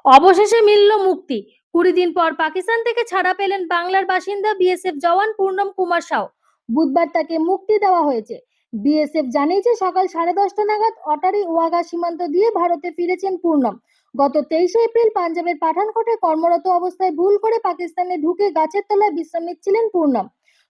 অবশেষে মিলল মুক্তি। ২০ দিন পর পাকিস্তান থেকে ছাড়া পেলেন বাংলার বাসিন্দা বিএসএফ জওয়ান পূর্ণম কুমার সাউ। বুধবার তাকে মুক্তি দেওয়া হয়েছে। বিএসএফ জানিয়েছে সকাল 10:30 নাগাদ অটারি ওয়াঘা সীমান্ত দিয়ে ভারতে ফিরেছেন পূর্ণম। গত 23শে এপ্রিল পাঞ্জাবের পাঠানকোটে কর্মরত অবস্থায় ভুল করে পাকিস্তানে ঢুকে গাছের তলায় বিশ্রাম নিচ্ছিলেন পূর্ণম।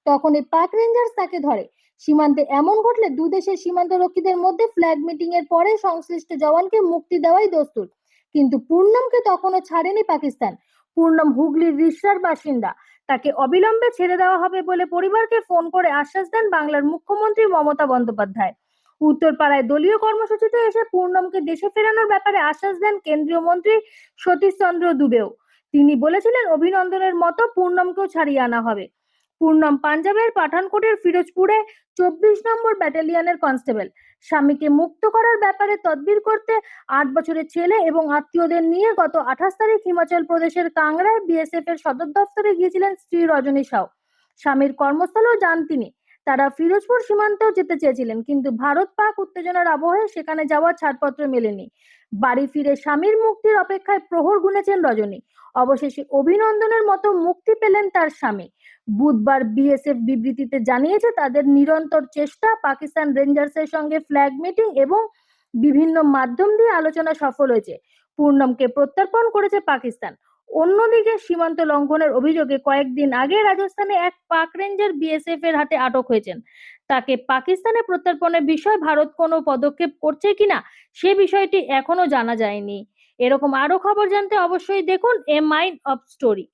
তখনই পাক রেঞ্জার্স তাকে ধরে। সীমান্তে এমন ঘটলে দুদেশের সীমান্তরক্ষীদের মধ্যে ফ্ল্যাগ মিটিং এর পরে সংশ্লিষ্ট জওয়ানকে মুক্তি দেওয়াই দস্তুর। কিন্তু পূর্ণমকে তখনও ছাড়েনি পাকিস্তান। পূর্ণম হুগলির রিষড়ার বাসিন্দা। তাকে অবিলম্বে ছেড়ে দেওয়া হবে বলে পরিবারকে ফোন করে আশ্বাস দেন বাংলার মুখ্যমন্ত্রী মমতা বন্দ্যোপাধ্যায়। উত্তরপাড়ায় দলীয় কর্মসূচিতে এসে পূর্ণমকে দেশে ফেরানোর ব্যাপারে আশ্বাস দেন কেন্দ্রীয় মন্ত্রী সতীশ চন্দ্র দুবেও। তিনি বলেছিলেন অভিনন্দনের মতো পূর্ণমকেও ছাড়িয়ে আনা হবে। পূর্ণম পাঞ্জাবের পাঠানকোটের ফিরোজপুরে 24 নম্বর ব্যাটালিয়নের কনস্টেবল। স্বামীকে মুক্ত করার ব্যাপারে তদবির করতে 8 বছরের ছেলে এবং আত্মীয়দের নিয়ে গত 28 তারিখ হিমাচল প্রদেশের কাংড়ায় বিএসএফ এর সদর দফতরে গিয়েছিলেন স্ত্রী রজনী সাউ। স্বামীর কর্মস্থলেও যান তিনি। তারা ফিরোজপুর সীমান্তেও যেতে চেয়েছিলেন, কিন্তু ভারত পাক উত্তেজনার আবহে সেখানে যাওয়ার ছাড়পত্র মেলেনি। বাড়ি ফিরে স্বামীর মুক্তির অপেক্ষায় প্রহর গুনেছেন রজনী। অবশেষে অভিনন্দনের মতো মুক্তি পেলেন তার স্বামী। বুধবার বিএসএফ বিবৃতিতে জানিয়েছে তাদের নিরন্তর চেষ্টা, পাকিস্তান রেঞ্জার্সের সঙ্গে ফ্ল্যাগ মিটিং এবং বিভিন্ন মাধ্যম দিয়ে আলোচনা সফল হয়েছে। পূর্ণমকে প্রত্যর্পণ করেছে পাকিস্তান। অন্যদিকে সীমান্ত লঙ্ঘনের অভিযোগে কয়েকদিন আগে রাজস্থানে এক পাক রেঞ্জার বিএসএফ এর হাতে আটক হয়েছেন। তাকে পাকিস্তানে প্রত্যর্পণের বিষয়ে ভারত কোনো পদক্ষেপ করছে কিনা সে বিষয়টি এখনো জানা যায়নি। এরকম আরো খবর জানতে অবশ্যই দেখুন এ মাইন্ড অফ স্টোরি।